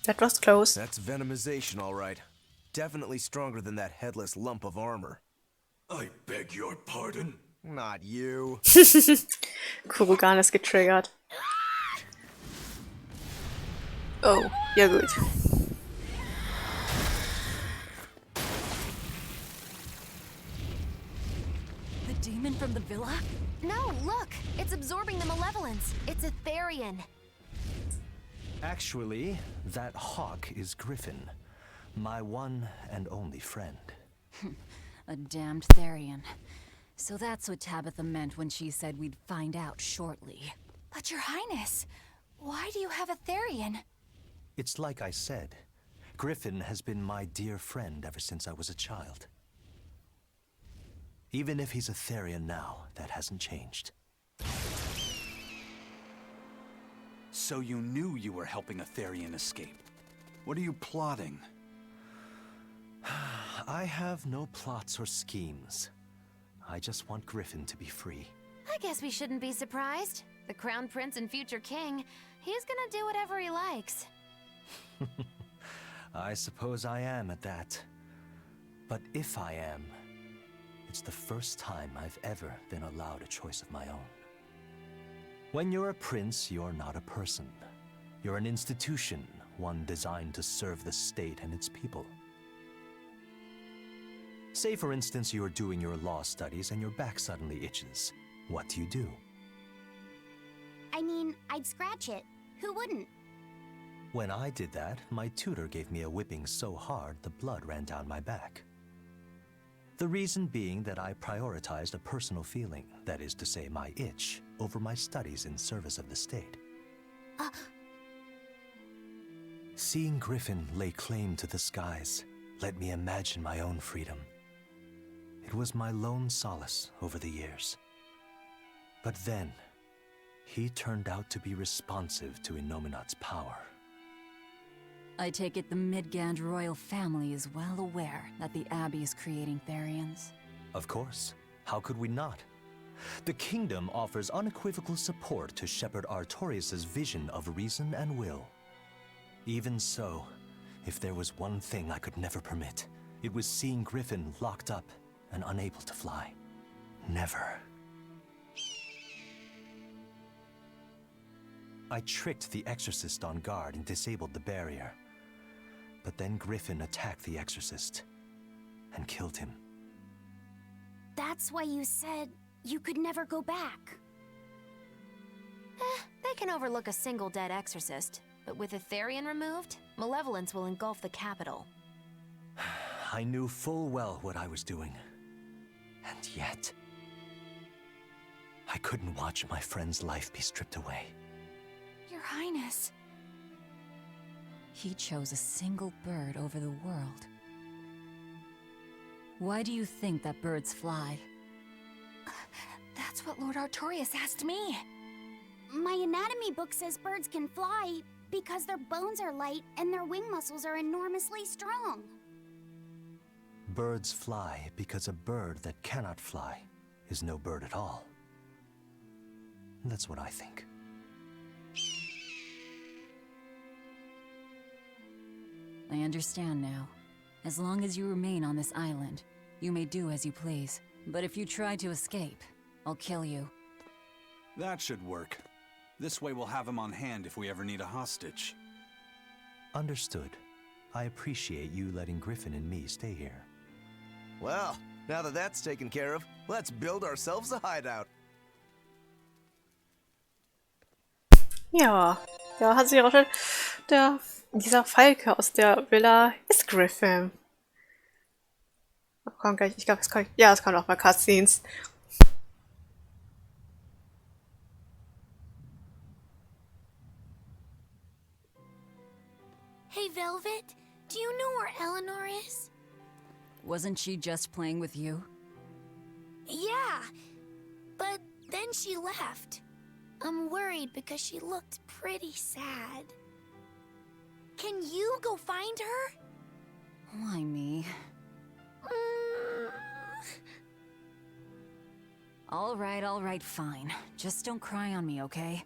That was close. That's venomization, all right. Definitely stronger than that headless lump of armor. I beg your pardon? Not you. Kurugan ist getriggert. Oh, ja gut. The demon from the villa? No, look! It's absorbing the malevolence. It's a Therian. Actually, that hawk is Griffin, my one and only friend. A damned Therian. So that's what Tabitha meant when she said we'd find out shortly. But Your Highness, why do you have a Therian? It's like I said, Griffin has been my dear friend ever since I was a child. Even if he's a Therian now, that hasn't changed. So you knew you were helping a Therian escape. What are you plotting? I have no plots or schemes. I just want Griffin to be free. I guess we shouldn't be surprised. The Crown Prince and future King, he's gonna do whatever he likes. I suppose I am at that. But if I am, it's the first time I've ever been allowed a choice of my own. When you're a prince, you're not a person. You're an institution, one designed to serve the state and its people. Say, for instance, you're doing your law studies and your back suddenly itches. What do? I mean, I'd scratch it. Who wouldn't? When I did that, my tutor gave me a whipping so hard the blood ran down my back. The reason being that I prioritized a personal feeling, that is to say my itch, over my studies in service of the state. Seeing Griffin lay claim to the skies let me imagine my own freedom. It was my lone solace over the years. But then, he turned out to be responsive to Innominat's power. I take it the Midgand royal family is well aware that the Abbey is creating Therians. Of course. How could we not? The kingdom offers unequivocal support to Shepherd Artorius' vision of reason and will. Even so, if there was one thing I could never permit, it was seeing Griffin locked up and unable to fly. Never. I tricked the Exorcist on guard and disabled the barrier. But then Griffin attacked the Exorcist and killed him. That's why you said you could never go back. They can overlook a single dead exorcist, but with a Therian removed, malevolence will engulf the capital. I knew full well what I was doing. And yet, I couldn't watch my friend's life be stripped away. Your Highness. He chose a single bird over the world. Why do you think that birds fly? That's what Lord Artorius asked me. My anatomy book says birds can fly because their bones are light and their wing muscles are enormously strong. Birds fly because a bird that cannot fly is no bird at all. That's what I think. I understand now. As long as you remain on this island, you may do as you please. But if you try to escape, I'll kill you. That should work. This way we'll have him on hand if we ever need a hostage. Understood. I appreciate you letting Griffin and me stay here. Well, now that that's taken care of, let's build ourselves a hideout. Ja, ja, hat sich herausgestellt, dieser Falke aus der Villa ist Griffin. Komm gleich, ich glaube, es kommt auch mal Cutscenes. Hey, Velvet, do you know where Eleanor is? Wasn't she just playing with you? Yeah, but then she left. I'm worried because she looked pretty sad. Can you go find her? Why me? All right, fine. Just don't cry on me, okay?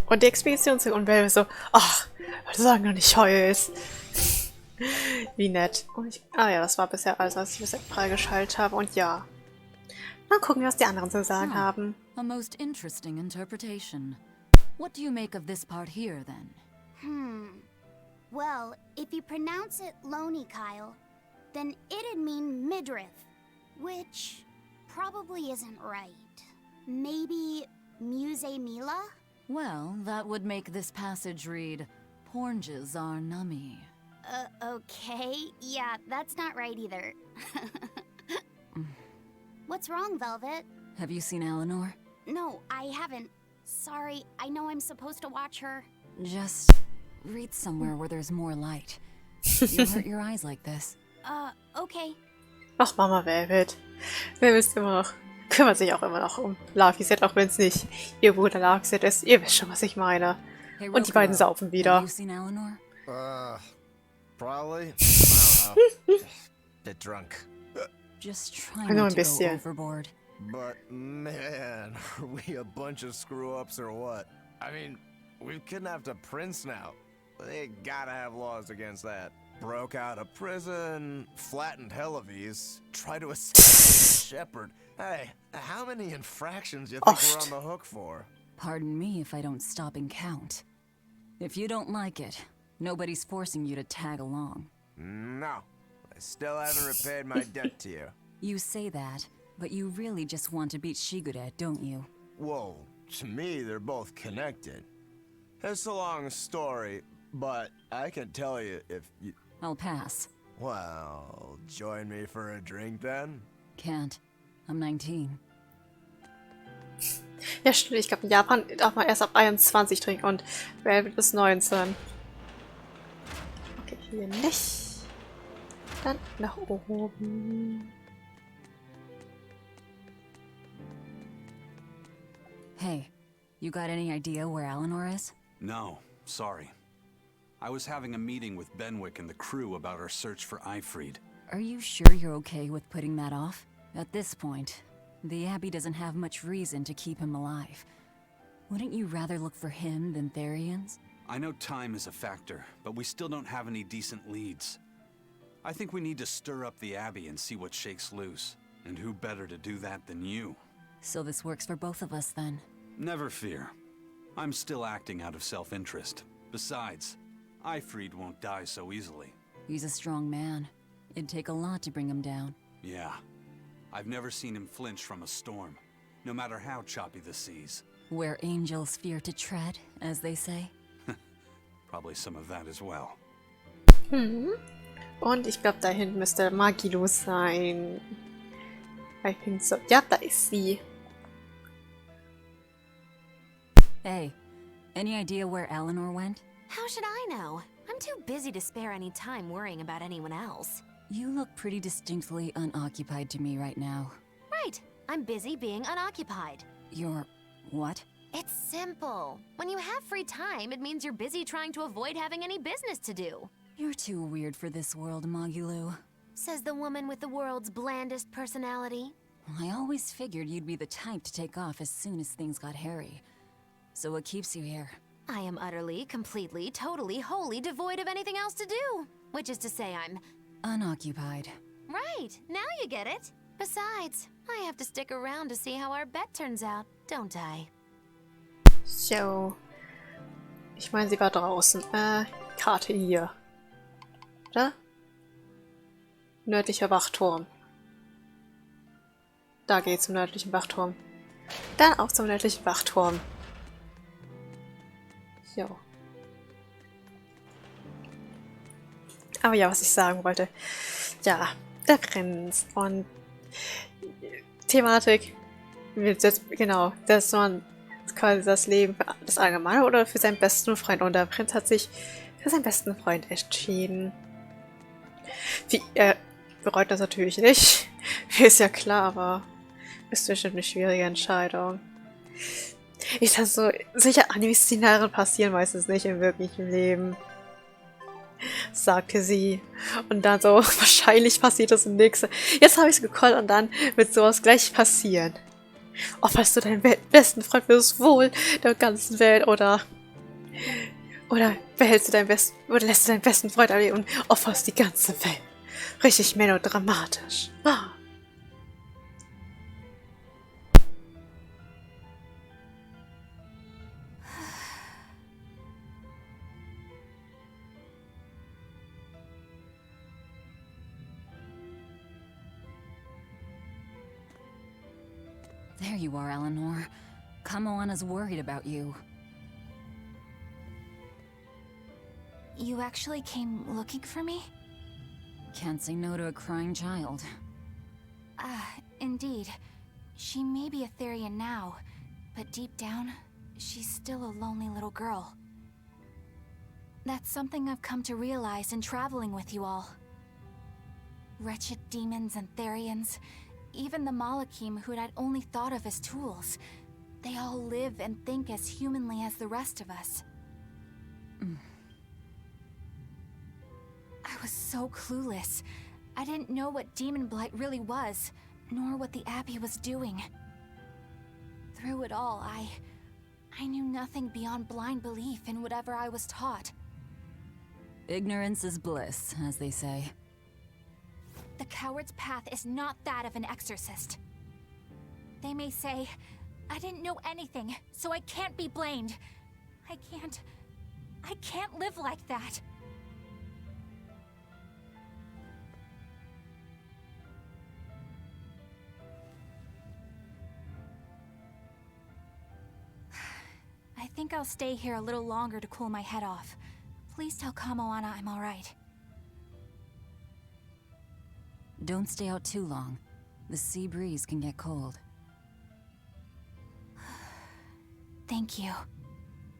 Und die Expedition zu Unwelt so, ach, sagen doch nicht heulst. Wie nett. Und ja, das war bisher alles, was ich bisher freigeschaltet habe. Und ja. Mal gucken, was die anderen zu sagen haben. A most interesting interpretation. What do you make of this part here, then? Well, if you pronounce it Loney Kyle, then it'd mean midriff, which probably isn't right. Maybe Muse Mila? Well, that would make this passage read, Pornges are nummy. Okay. Yeah, that's not right either. What's wrong, Velvet? Have you seen Eleanor? No, I haven't. Sorry, I know I'm supposed to watch her. Just read somewhere where there's more light. You'll hurt your eyes like this. Okay. Ach, Mama Velvet. Velvet immer noch, kümmert sich auch immer noch um Lakiset, auch wenn es nicht ihr Bruder Lakiset ist. Ihr wisst schon, was ich meine. Hey, Und die beiden Rokuro, saufen wieder. Have you seen Eleanor? Probably. I don't know. Bit drunk. Just try I know not ein to go bisschen. overboard. But man, are we a bunch of screw-ups or what? I mean, we've kidnapped a prince now. They gotta have laws against that. Broke out of prison, flattened Helavis, tried to assassinate Shepard. Hey, how many infractions do you think we're on the hook for? Pardon me if I don't stop and count. If you don't like it, nobody's forcing you to tag along. No, I still haven't repaid my debt to you. You say that, but you really just want to beat Shigure, don't you? Whoa, to me they're both connected. It's a long story, but I can tell you if you... I'll pass. Well, join me for a drink then? Can't. I'm 19. Ja, stimmt. Ich glaube, in Japan darf man erst ab 21 trinken und Velvet ist 19. Okay, hier nicht. Dann nach oben. Hey, you got any idea where Eleanor is? No, sorry. I was having a meeting with Benwick and the crew about our search for Eifried. Are you sure you're okay with putting that off? At this point, the Abbey doesn't have much reason to keep him alive. Wouldn't you rather look for him than Therians? I know time is a factor, but we still don't have any decent leads. I think we need to stir up the Abbey and see what shakes loose. And who better to do that than you? So this works for both of us then. Never fear. I'm still acting out of self-interest. Besides, Eifried won't die so easily. He's a strong man. It'd take a lot to bring him down. Yeah. I've never seen him flinch from a storm, no matter how choppy the seas. Where angels fear to tread, as they say. Probably some of that as well. Und ich glaube, da hinten müsste Magilu sein. I think so. Ja, da ist sie. Hey, any idea where Eleanor went? How should I know? I'm too busy to spare any time worrying about anyone else. You look pretty distinctly unoccupied to me right now. Right. I'm busy being unoccupied. You're... what? It's simple. When you have free time, it means you're busy trying to avoid having any business to do. You're too weird for this world, Magulu. Says the woman with the world's blandest personality. I always figured you'd be the type to take off as soon as things got hairy. So what keeps you here? I am utterly, completely, totally, wholly devoid of anything else to do. Which is to say I'm... unoccupied. Right, now you get it. Besides, I have to stick around to see how our bet turns out, don't I? So. Ich meine, sie war draußen. Karte hier. Oder? Nördlicher Wachturm. Da geht's zum nördlichen Wachturm. Dann auch zum nördlichen Wachturm. Jo. Aber ja, was ich sagen wollte. Ja, der Prinz und Thematik. Genau, dass man quasi das Leben für das Allgemeine oder für seinen besten Freund. Und der Prinz hat sich für seinen besten Freund entschieden. Er bereut das natürlich nicht. Ist ja klar, aber ist bestimmt eine schwierige Entscheidung. Ich sag so, sicher Anime-Szenarien passieren meistens nicht im wirklichen Leben. Sagte sie. Und dann so, wahrscheinlich passiert das im nächsten. Jetzt habe ich es gekollt und dann wird sowas gleich passieren. Opferst du deinen besten Freund für das Wohl der ganzen Welt oder Oder behältst du deinen besten, oder lässt du deinen besten Freund erleben und opferst die ganze Welt. Richtig melodramatisch. Ah. There you are, Eleanor. Kamoana's worried about you. You actually came looking for me? Can't say no to a crying child. Indeed. She may be a Therian now, but deep down, she's still a lonely little girl. That's something I've come to realize in traveling with you all. Wretched demons and Therians, even the Malakim who I'd only thought of as tools, they all live and think as humanly as the rest of us. I was so clueless. I didn't know what demon blight really was, nor what the Abbey was doing. Through it all, I knew nothing beyond blind belief in whatever I was taught. Ignorance is bliss, as they say. The coward's path is not that of an exorcist. They may say, I didn't know anything, so I can't be blamed. I can't live like that. I think I'll stay here a little longer to cool my head off. Please tell Kamoana I'm alright. Don't stay out too long. The sea breeze can get cold. Thank you.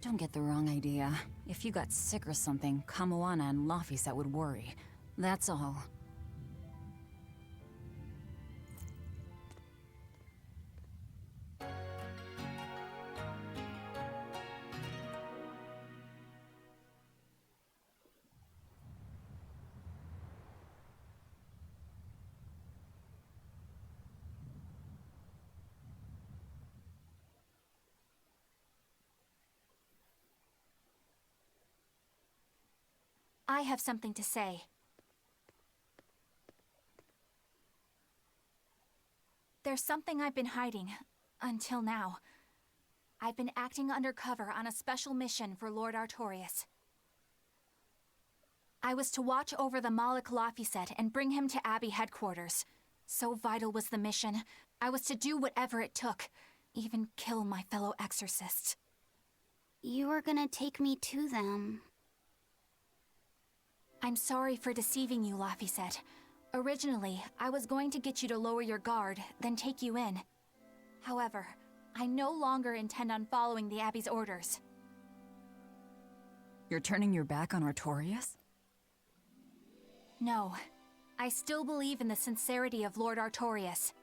Don't get the wrong idea. If you got sick or something, Kamoana and Laphicet would worry. That's all. I have something to say. There's something I've been hiding, until now. I've been acting undercover on a special mission for Lord Artorias. I was to watch over the Malik Laphicet and bring him to Abbey headquarters. So vital was the mission, I was to do whatever it took, even kill my fellow exorcists. You were gonna take me to them. I'm sorry for deceiving you, Laphicet. Originally, I was going to get you to lower your guard, then take you in. However, I no longer intend on following the Abbey's orders. You're turning your back on Artorias? No. I still believe in the sincerity of Lord Artorias.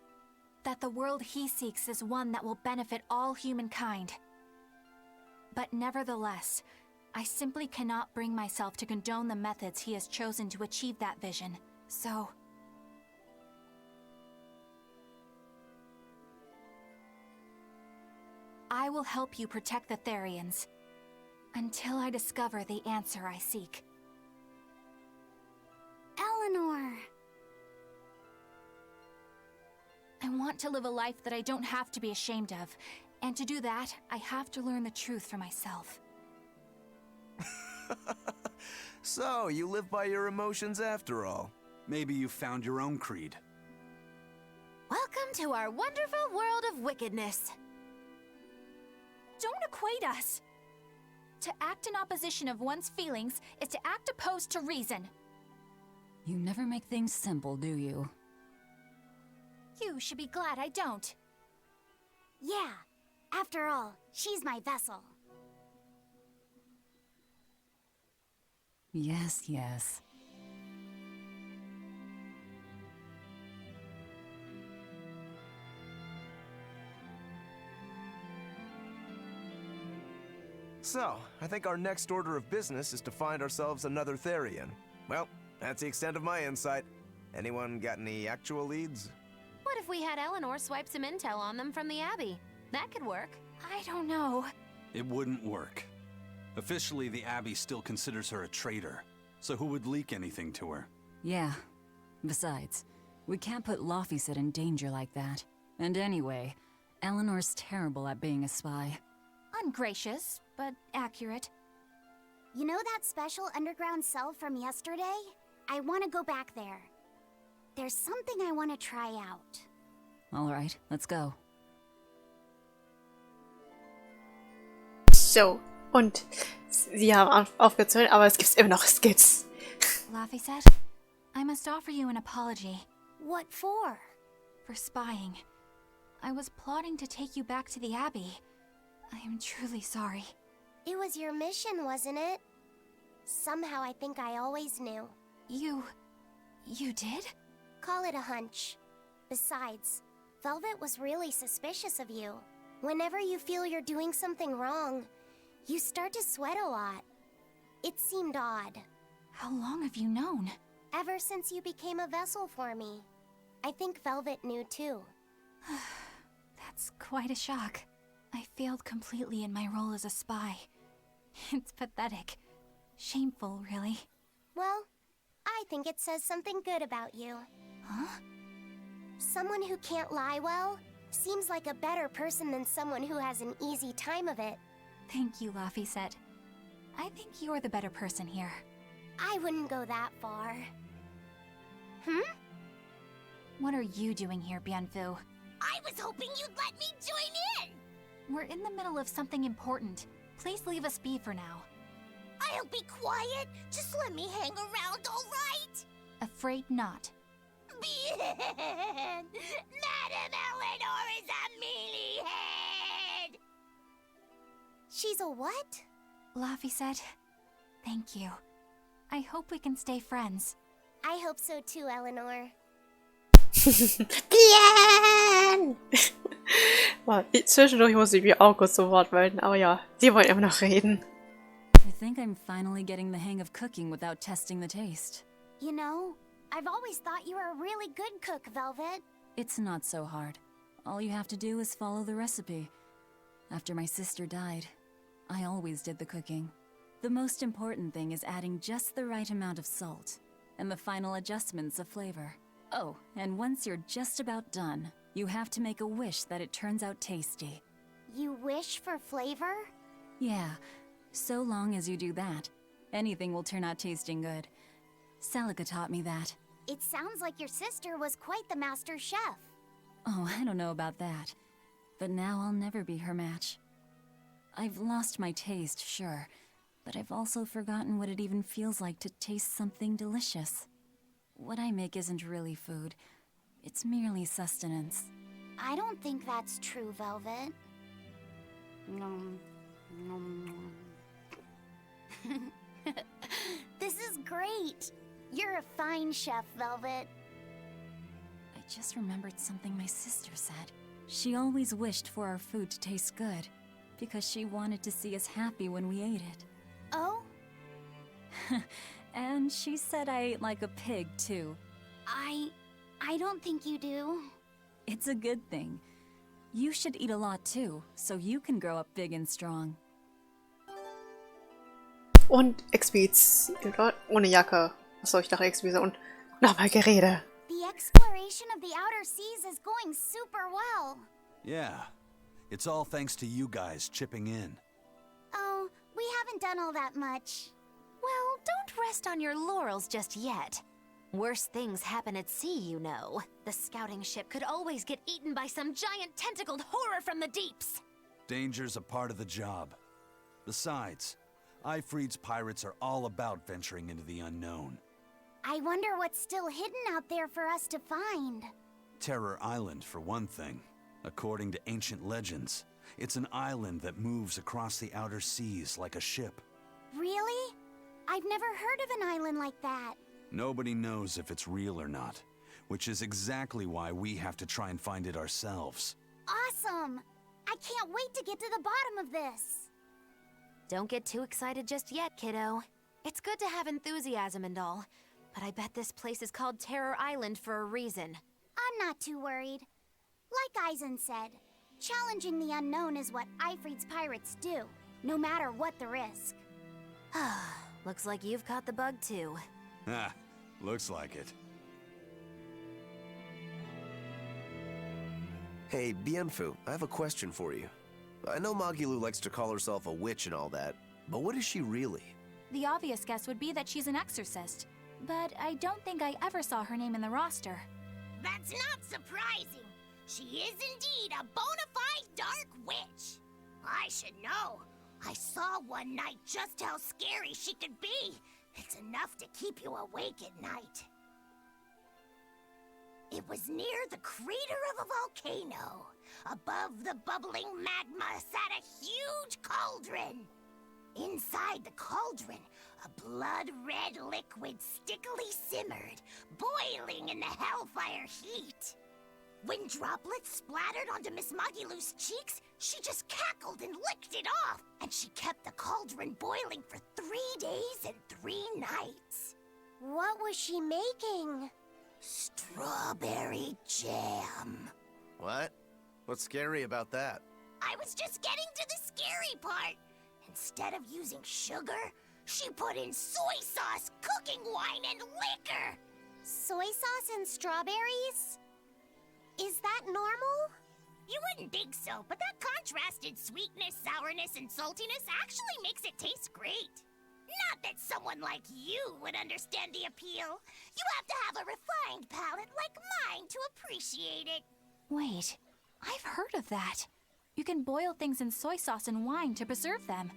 That the world he seeks is one that will benefit all humankind. But nevertheless, I simply cannot bring myself to condone the methods he has chosen to achieve that vision, so... I will help you protect the Therians, until I discover the answer I seek. Eleanor! I want to live a life that I don't have to be ashamed of, and to do that, I have to learn the truth for myself. So, you live by your emotions after all. Maybe you found your own creed. Welcome to our wonderful world of wickedness. Don't equate us. To act in opposition of one's feelings is to act opposed to reason. You never make things simple, do you? You should be glad I don't. Yeah, after all, she's my vessel. Yes, yes. So, I think our next order of business is to find ourselves another Therian. Well, that's the extent of my insight. Anyone got any actual leads? What if we had Eleanor swipe some intel on them from the Abbey? That could work. I don't know. It wouldn't work. Officially, the Abbey still considers her a traitor. So who would leak anything to her? Yeah. Besides, we can't put Laufeyset in danger like that. And anyway, Eleanor's terrible at being a spy. Ungracious, but accurate. You know that special underground cell from yesterday? I want to go back there. There's something I want to try out. Alright, let's go. So, und sie haben aufgezählt, aber es gibt immer noch Skits. Laufeyset, I must offer you an apology. What for? For spying. I was plotting to take you back to the Abbey. I am truly sorry. It was your mission, wasn't it? Somehow I think I always knew. You did? Call it a hunch. Besides, Velvet was really suspicious of you. Whenever you feel you're doing something wrong, you start to sweat a lot. It seemed odd. How long have you known? Ever since you became a vessel for me. I think Velvet knew too. That's quite a shock. I failed completely in my role as a spy. It's pathetic. Shameful, really. Well, I think it says something good about you. Huh? Someone who can't lie well seems like a better person than someone who has an easy time of it. Thank you, Laufeyset. I think you're the better person here. I wouldn't go that far. What are you doing here, Bienfu? I was hoping you'd let me join in! We're in the middle of something important. Please leave us be for now. I'll be quiet. Just let me hang around, all right? Afraid not. Bien! Madame Eleanor is a mealyhead! She's a what? Laufeyset, thank you. I hope we can stay friends. I hope so too, Eleanor. Bien! Wow, zwischendurch muss ich mich auch kurz zu Wort melden, aber ja, sie wollen immer noch reden. I think I'm finally getting the hang of cooking without testing the taste. You know, I've always thought you were a really good cook, Velvet. It's not so hard. All you have to do is follow the recipe. After my sister died, I always did the cooking. The most important thing is adding just the right amount of salt, and the final adjustments of flavor. Oh, and once you're just about done, you have to make a wish that it turns out tasty. You wish for flavor? Yeah, so long as you do that, anything will turn out tasting good. Celica taught me that. It sounds like your sister was quite the master chef. Oh, I don't know about that. But now I'll never be her match. I've lost my taste, sure, but I've also forgotten what it even feels like to taste something delicious. What I make isn't really food. It's merely sustenance. I don't think that's true, Velvet. This is great. You're a fine chef, Velvet. I just remembered something my sister said. She always wished for our food to taste good, because she wanted to see us happy when we ate it. Oh? And she said I ate like a pig, too. I don't think you do. It's a good thing. You should eat a lot, too, so you can grow up big and strong. Und Expedition ohne Jacke. Achso, ich dachte Expedition und nochmal Gerede. The exploration of the outer seas is going super well. Yeah. It's all thanks to you guys chipping in. Oh, we haven't done all that much. Well, don't rest on your laurels just yet. Worse things happen at sea, you know. The scouting ship could always get eaten by some giant tentacled horror from the deeps. Danger's a part of the job. Besides, Ifrid's pirates are all about venturing into the unknown. I wonder what's still hidden out there for us to find. Terror Island, for one thing. According to ancient legends, it's an island that moves across the outer seas like a ship. Really? I've never heard of an island like that. Nobody knows if it's real or not, which is exactly why we have to try and find it ourselves. Awesome! I can't wait to get to the bottom of this. Don't get too excited just yet, kiddo. It's good to have enthusiasm and all, but I bet this place is called Terror Island for a reason. I'm not too worried. Like Eisen said, challenging the unknown is what Ifrid's pirates do, no matter what the risk. Looks like you've caught the bug too. Ah, looks like it. Hey, Bienfu, I have a question for you. I know Magilu likes to call herself a witch and all that, but what is she really? The obvious guess would be that she's an exorcist, but I don't think I ever saw her name in the roster. That's not surprising. She is indeed a bona fide dark witch. I should know. I saw one night just how scary she could be. It's enough to keep you awake at night. It was near the crater of a volcano. Above the bubbling magma sat a huge cauldron. Inside the cauldron, a blood-red liquid stickily simmered, boiling in the hellfire heat. When droplets splattered onto Miss Magilu's cheeks, she just cackled and licked it off, and she kept the cauldron boiling for 3 days and 3 nights. What was she making? Strawberry jam. What? What's scary about that? I was just getting to the scary part. Instead of using sugar, she put in soy sauce, cooking wine, and liquor. Soy sauce and strawberries? Is that normal? You wouldn't think so, but that contrasted sweetness, sourness, and saltiness actually makes it taste great. Not that someone like you would understand the appeal. You have to have a refined palate like mine to appreciate it. Wait, I've heard of that. You can boil things in soy sauce and wine to preserve them.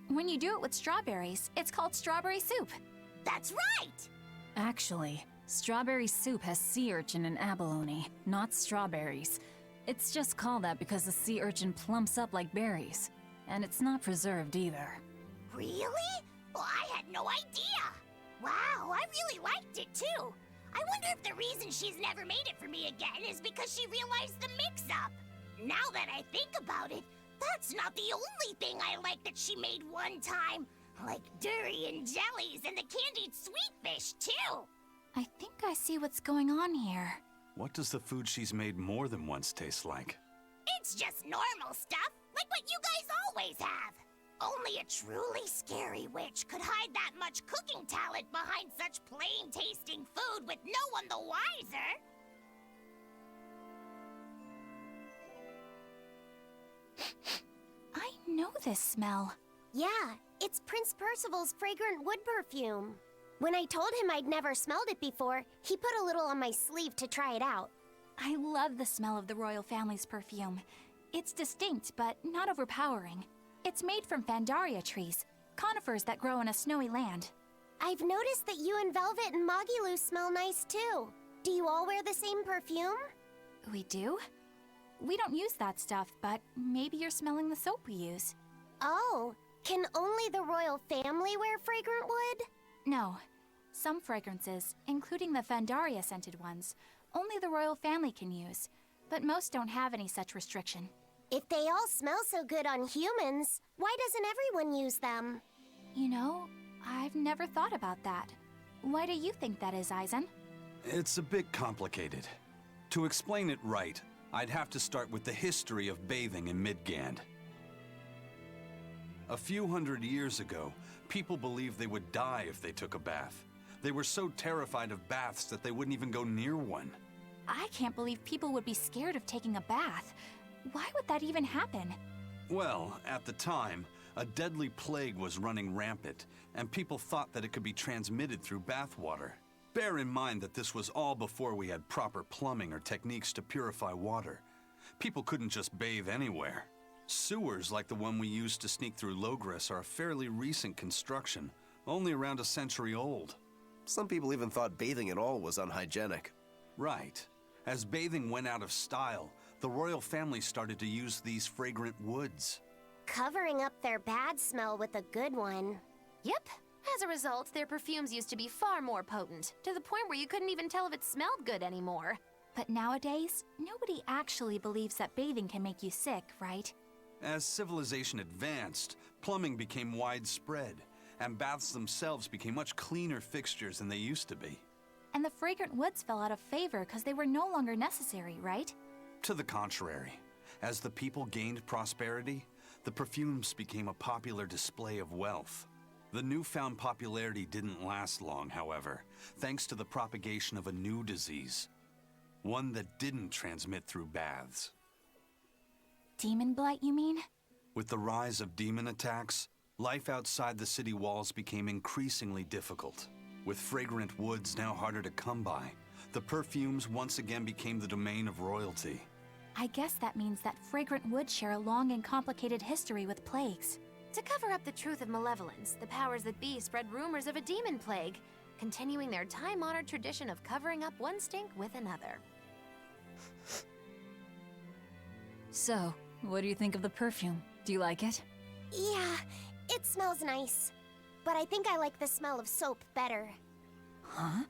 When you do it with strawberries, it's called strawberry soup. That's right! Actually, strawberry soup has sea urchin and abalone, not strawberries. It's just called that because the sea urchin plumps up like berries. And it's not preserved either. Really? Well, I had no idea. Wow, I really liked it too. I wonder if the reason she's never made it for me again is because she realized the mix-up. Now that I think about it, that's not the only thing I like that she made one time. Like durian jellies and the candied sweet fish too. I think I see what's going on here. What does the food she's made more than once taste like? It's just normal stuff, like what you guys always have. Only a truly scary witch could hide that much cooking talent behind such plain-tasting food with no one the wiser. I know this smell. Yeah, it's Prince Percival's fragrant wood perfume. When I told him I'd never smelled it before, he put a little on my sleeve to try it out. I love the smell of the royal family's perfume. It's distinct, but not overpowering. It's made from Fandaria trees, conifers that grow in a snowy land. I've noticed that you and Velvet and Magilu smell nice too. Do you all wear the same perfume? We do? We don't use that stuff, but maybe you're smelling the soap we use. Oh, can only the royal family wear fragrant wood? No. Some fragrances, including the Fandaria scented ones, only the royal family can use, but most don't have any such restriction. If they all smell so good on humans, why doesn't everyone use them? You know, I've never thought about that. Why do you think that is, Eisen? It's a bit complicated. To explain it right, I'd have to start with the history of bathing in Midgand. A few hundred years ago, people believed they would die if they took a bath. They were so terrified of baths that they wouldn't even go near one. I can't believe people would be scared of taking a bath. Why would that even happen? Well, at the time, a deadly plague was running rampant, and people thought that it could be transmitted through bathwater. Bear in mind that this was all before we had proper plumbing or techniques to purify water. People couldn't just bathe anywhere. Sewers like the one we used to sneak through Logres are a fairly recent construction, only around a century old. Some people even thought bathing at all was unhygienic. Right. As bathing went out of style, the royal family started to use these fragrant woods. Covering up their bad smell with a good one. Yep. As a result, their perfumes used to be far more potent, to the point where you couldn't even tell if it smelled good anymore. But nowadays, nobody actually believes that bathing can make you sick, right? As civilization advanced, plumbing became widespread, and baths themselves became much cleaner fixtures than they used to be. And the fragrant woods fell out of favor because they were no longer necessary, right? To the contrary, as the people gained prosperity, the perfumes became a popular display of wealth. The newfound popularity didn't last long, however, thanks to the propagation of a new disease. One that didn't transmit through baths. Demon blight, you mean? With the rise of demon attacks, life outside the city walls became increasingly difficult. With fragrant woods now harder to come by, the perfumes once again became the domain of royalty. I guess that means that fragrant woods share a long and complicated history with plagues. To cover up the truth of malevolence, the powers that be spread rumors of a demon plague, continuing their time-honored tradition of covering up one stink with another. So, what do you think of the perfume? Do you like it? Yeah, it smells nice. But I think I like the smell of soap better. Huh?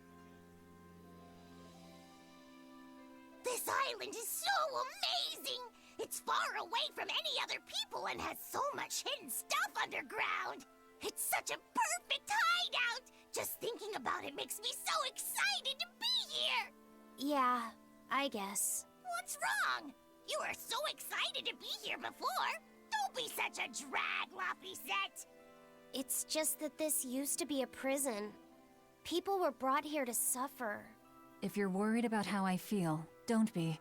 This island is so amazing! It's far away from any other people and has so much hidden stuff underground! It's such a perfect hideout! Just thinking about it makes me so excited to be here! Yeah, I guess. What's wrong? You were so excited to be here before! Don't be such a drag, Laphicet! It's just that this used to be a prison. People were brought here to suffer. If you're worried about how I feel, don't be.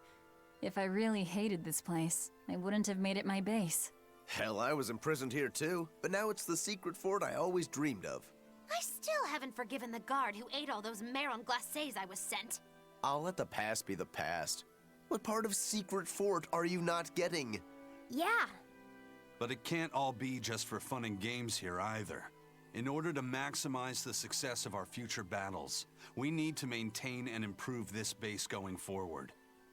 If I really hated this place, I wouldn't have made it my base. Hell, I was imprisoned here too, but now it's the secret fort I always dreamed of. I still haven't forgiven the guard who ate all those marron glacés I was sent. I'll let the past be the past. What part of secret fort are you not getting? Yeah. But it can't all be just for fun and games here either. In order to maximize the success of our future battles, we need to maintain and improve this base going forward.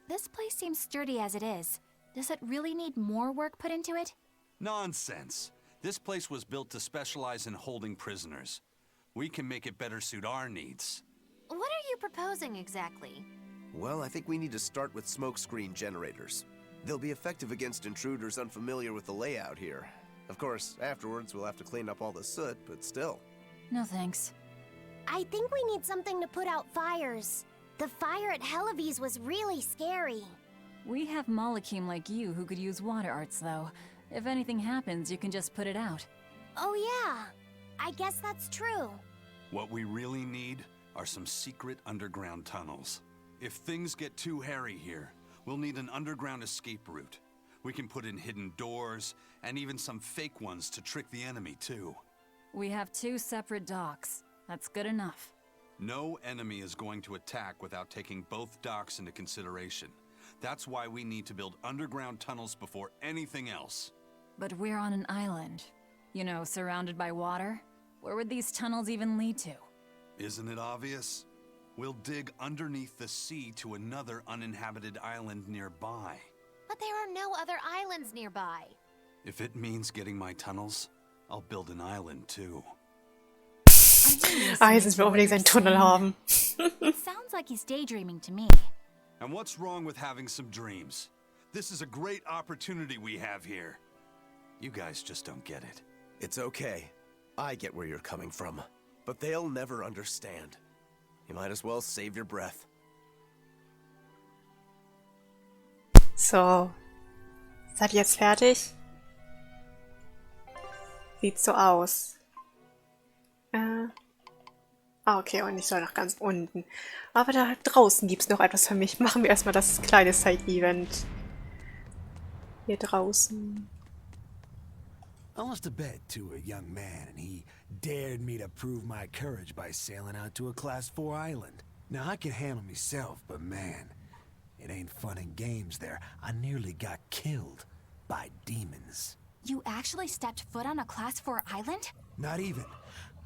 This place seems sturdy as it is. Does it really need more work put into it? Nonsense! This place was built to specialize in holding prisoners. We can make it better suit our needs. What are you proposing exactly? Well, I think we need to start with smokescreen generators. They'll be effective against intruders unfamiliar with the layout here. Of course, afterwards we'll have to clean up all the soot, but still. No thanks. I think we need something to put out fires. The fire at Helavi's was really scary. We have Malakim like you who could use water arts, though. If anything happens, you can just put it out. Oh yeah, I guess that's true. What we really need are some secret underground tunnels. If things get too hairy here, we'll need an underground escape route. We can put in hidden doors, and even some fake ones to trick the enemy, too. We have 2 separate docks. That's good enough. No enemy is going to attack without taking both docks into consideration. That's why we need to build underground tunnels before anything else. But we're on an island. You know, surrounded by water. Where would these tunnels even lead to? Isn't it obvious? We'll dig underneath the sea to another uninhabited island nearby. But there are no other islands nearby. If it means getting my tunnels, I'll build an island too. Ah, jetzt müssen wir unbedingt einen Tunnel haben. It sounds like he's daydreaming to me. And what's wrong with having some dreams? This is a great opportunity we have here. You guys just don't get it. It's okay. I get where you're coming from. But they'll never understand. You might as well save your breath. So. Seid ihr jetzt fertig? Sieht so aus. Okay, und ich soll nach ganz unten. Aber da draußen gibt es noch etwas für mich. Machen wir erstmal das kleine Side-Event. Hier draußen. I lost a bet to a young man, and he dared me to prove my courage by sailing out to a Class 4 island. Now, I can handle myself, but man, it ain't fun and games there. I nearly got killed by demons. You actually stepped foot on a Class 4 island? Not even.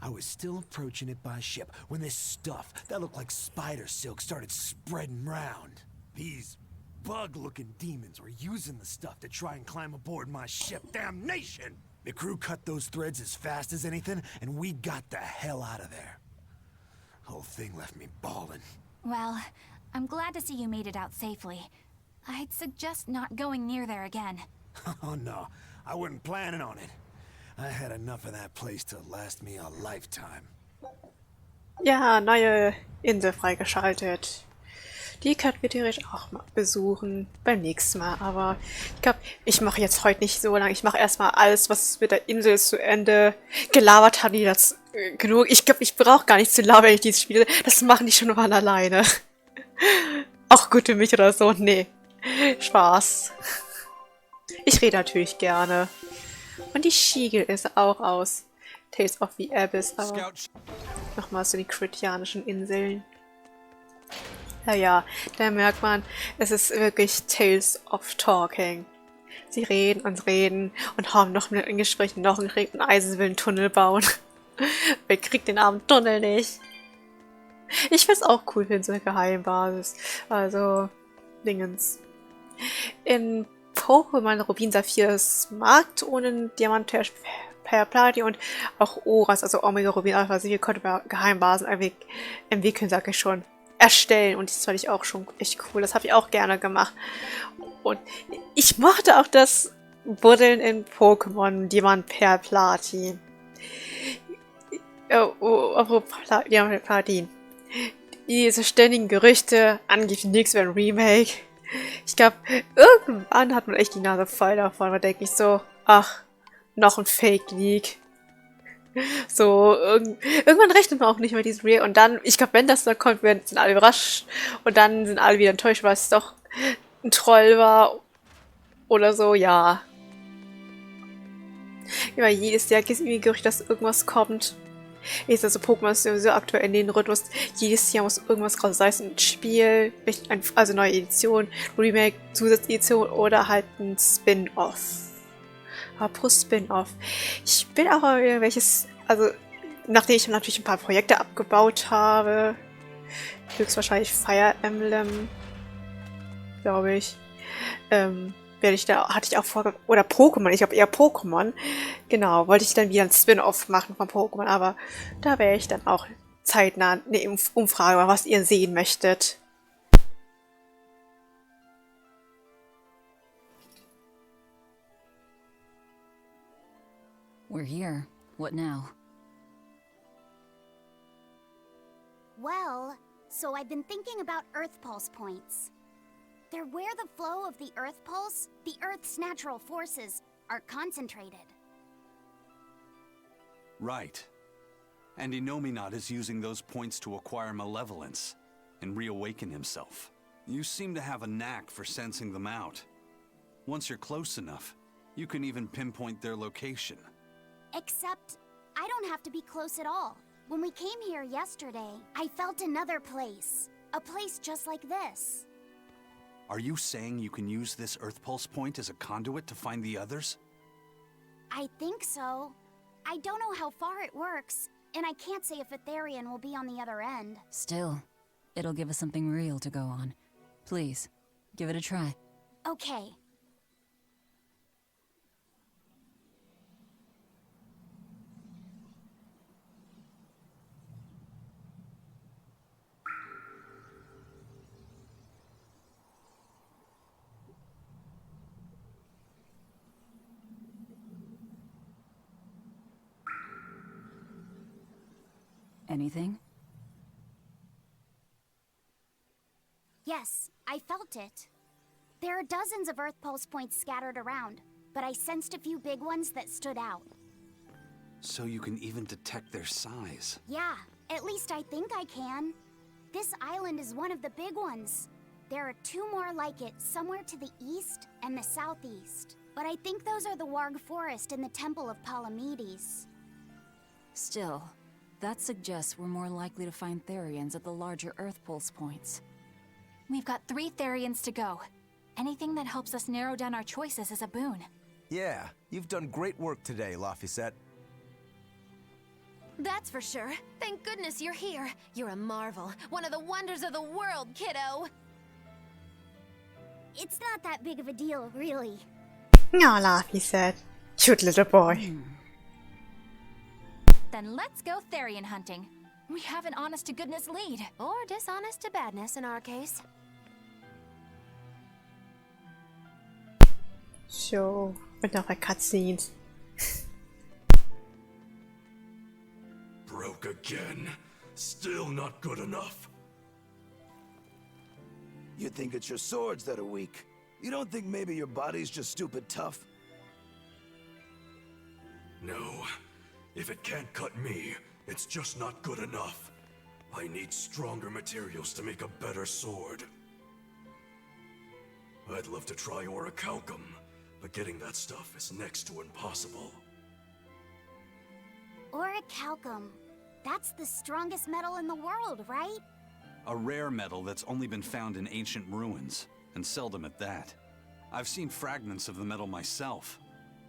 I was still approaching it by ship when this stuff that looked like spider silk started spreading round. These bug-looking demons were using the stuff to try and climb aboard my ship. Damnation! The crew cut those threads as fast as anything, and we got the hell out of there. Whole thing left me bawling. Well, I'm glad to see you made it out safely. I'd suggest not going near there again. Oh no, I wasn't planning on it. I had enough of that place to last me a lifetime. Ja, neue Insel freigeschaltet. Die könnten wir theoretisch auch mal besuchen beim nächsten Mal. Aber ich glaube, ich mache jetzt heute nicht so lange. Ich mache erstmal alles, was mit der Insel zu Ende gelabert haben. Die das genug. Ich glaube, ich brauche gar nicht zu labern, wenn ich dieses spiele. Das machen die schon mal alleine. Auch gut für mich oder so. Nee. Spaß. Ich rede natürlich gerne. Und die Schiegel ist auch aus Tales of the Abyss. Aber nochmal so die kritianischen Inseln. Ja, da merkt man, es ist wirklich Tales of Talking. Sie reden und haben noch ein Gespräch, noch ein Krieg, und Eisen will einen Tunnel bauen. Wer kriegt den armen Tunnel nicht? Ich find's auch cool für so eine Geheimbasis. Also, Dingens. In Pokémon Rubin Saphirs Markt ohne Diamant per Plati und auch Oras, also Omega Rubin Alpha Siegel, konnte man Geheimbasen entwickeln, sag ich schon. Erstellen, und das fand ich auch schon echt cool. Das habe ich auch gerne gemacht. Und ich mochte auch das Buddeln in Pokémon Diamant per Platin. Diamant per Platin. Diese ständigen Gerüchte, angeblich nichts wäre ein Remake. Ich glaube, irgendwann hat man echt die Nase voll davon. Man denkt nicht so, ach, noch ein Fake-Leak. So, irgendwann rechnet man auch nicht mehr dieses Real. Und dann, ich glaube, wenn das dann kommt, sind alle überrascht. Und dann sind alle wieder enttäuscht, weil es doch ein Troll war. Oder so, ja. Immer jedes Jahr gibt es irgendwie Gerücht, dass irgendwas kommt. Ist also Pokémon ist sowieso aktuell in den Rhythmus. Jedes Jahr muss irgendwas raus. Sei es ein Spiel, also neue Edition, Remake, Zusatzedition oder halt ein Spin-Off. Pro Spin-Off. Ich bin auch mal wieder welches, also nachdem ich natürlich ein paar Projekte abgebaut habe, höchstwahrscheinlich Fire Emblem, glaube ich, hatte ich auch vorgehabt, oder Pokémon, ich glaube eher Pokémon, genau, wollte ich dann wieder ein Spin-Off machen von Pokémon, aber da wäre ich dann auch zeitnah eine Umfrage, was ihr sehen möchtet. We're here. What now? Well, so I've been thinking about Earth Pulse points. They're where the flow of the Earth Pulse, the Earth's natural forces, are concentrated. Right. And Inominat is using those points to acquire malevolence and reawaken himself. You seem to have a knack for sensing them out. Once you're close enough, you can even pinpoint their location. Except, I don't have to be close at all. When we came here yesterday, I felt another place. A place just like this. Are you saying you can use this Earth Pulse point as a conduit to find the others? I think so. I don't know how far it works, and I can't say if a Therian will be on the other end. Still, it'll give us something real to go on. Please, give it a try. Okay. Anything? Yes, I felt it. There are dozens of Earth Pulse points scattered around, but I sensed a few big ones that stood out. So you can even detect their size. Yeah, at least I think I can. This island is one of the big ones. There are two more like it somewhere to the east and the southeast. But I think those are the Warg Forest and the Temple of Palamedes. Still, that suggests we're more likely to find Therians at the larger Earth Pulse points. We've got 3 Therians to go. Anything that helps us narrow down our choices is a boon. Yeah, you've done great work today, Laphicet. That's for sure. Thank goodness you're here. You're a marvel. One of the wonders of the world, kiddo. It's not that big of a deal, really. Ja, Laphicet. Cute little boy. Then let's go Therian hunting. We have an honest-to-goodness lead. Or dishonest to badness in our case. So, und noch bei Cutscenes. Broke again. Still not good enough. You think it's your swords that are weak. You don't think maybe your body's just stupid tough? No. If it can't cut me, it's just not good enough. I need stronger materials to make a better sword. I'd love to try orichalcum, but getting that stuff is next to impossible. Orichalcum. That's the strongest metal in the world, right? A rare metal that's only been found in ancient ruins, and seldom at that. I've seen fragments of the metal myself,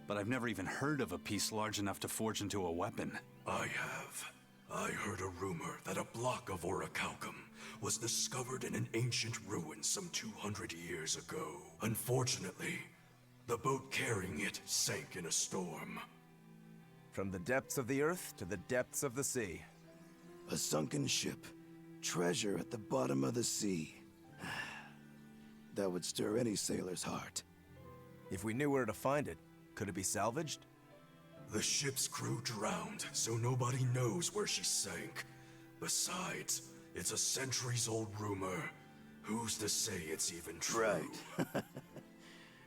but I've never even heard of a piece large enough to forge into a weapon. I have. I heard a rumor that a block of orichalcum was discovered in an ancient ruin some 200 years ago. Unfortunately, the boat carrying it sank in a storm. From the depths of the earth to the depths of the sea. A sunken ship. Treasure at the bottom of the sea. That would stir any sailor's heart. If we knew where to find it, could it be salvaged? The ship's crew drowned, so nobody knows where she sank. Besides, it's a centuries-old rumor. Who's to say it's even true? Right.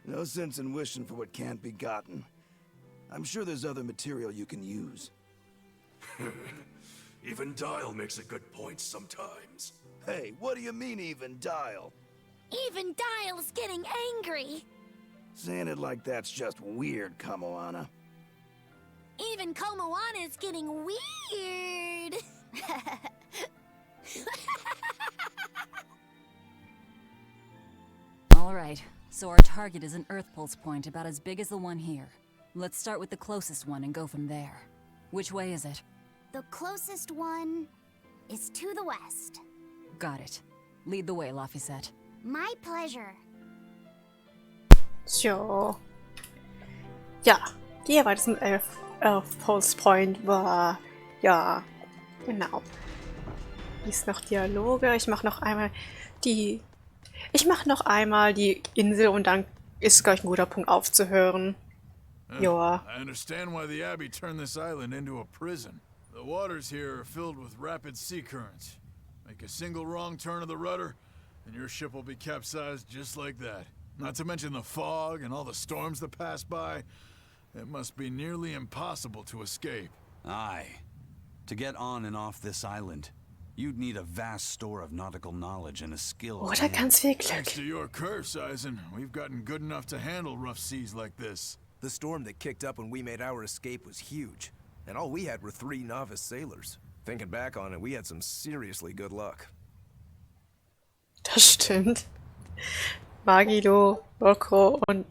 No sense in wishing for what can't be gotten. I'm sure there's other material you can use. Even Dial makes a good point sometimes. Hey, what do you mean, even Dial? Even Dial's getting angry. Saying it like that's just weird, Kamoana. Even Komoana's getting weird. Alright, so our target is an Earth Pulse point about as big as the one here. Let's start with the closest one and go from there. Which way is it? The closest one is to the west. Got it. Lead the way, Laphicet. My pleasure. So. Ja, die bei diesem Pulse Point war. Ja, genau. Hier ist noch Dialoge. Ich mache noch einmal die Insel und dann ist gleich ein guter Punkt aufzuhören. Ja. I understand why the Abbey turned this island into a prison. The waters here are filled with rapid sea currents. Make a single wrong turn of the rudder, and your ship will be capsized just like that. Not to mention the fog and all the storms that pass by. It must be nearly impossible to escape. Aye. To get on and off this island, you'd need a vast store of nautical knowledge and a skill. Oder ganz viel Thanks Glück. to your curse, Eisen, we've gotten good enough to handle rough seas like this. The storm that kicked up when we made our escape was huge, and all we had were 3 novice sailors. Thinking back on it, we had some seriously good luck. Das stimmt. Magilo, Rocco und